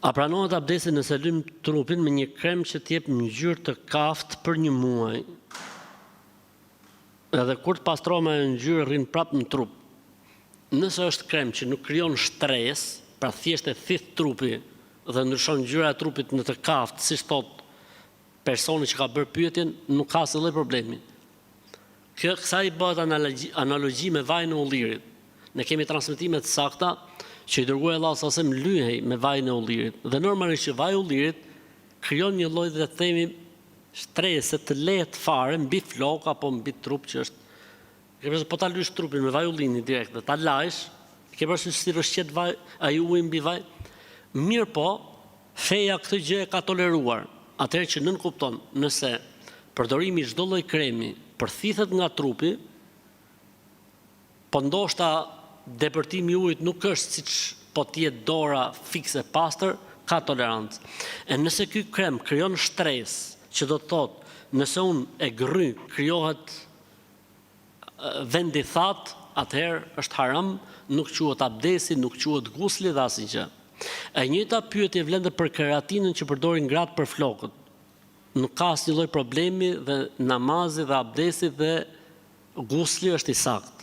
A pranohet abdesi nëse lym trupin me një krem që t'jep ngjyrë të kaftë për 1 muaj? Edhe kur të pastrohet me ngjyrë rrin prapë në trup. Nëse është krem që nuk krijon shtresë, pra thjesht e thith trupi dhe ndryshon ngjyra e trupit në të kaftë, siç thot personi që ka bërë pyetjen, nuk ka asnjë lloj problemi. Kësaj bëhet analogji me vajin e ullirit. Ne kemi transmetime të sakta që i dërguar Allahu sallallahu alajhi wasallam lyhej me vajin e ullirit. Dhe normalisht që vaji i ullirit krijon një lloj dhe themi shtrese të lehtë fare mbi flok apo mbi trup që është. Po ta lysh trupin me vaj ullini direkt dhe ta lajsh, ke parasysh si rëshqet vaj, ai uji mbi vaj. Mirë po, feja këtë gjë e ka toleruar. Atëherë që nën kupton, nëse përdorimi i çdo lloj kremi përthithet nga trupi, po ndoshta depërtimi i ujit nuk është siç po t'jetë dora fikse pastër, ka tolerancë. E nëse ky krem krijon shtresë, që do të thotë, nëse unë e gry, krijohet vendi that, atëherë është haram, nuk quhet abdesi, nuk quhet gusli dhe asnjë. E njëjta pyetje vlen për keratinën që përdorin gratë për flokët. Nuk ka asnjë lloj problemi dhe namazi dhe abdesi dhe gusli është i saktë.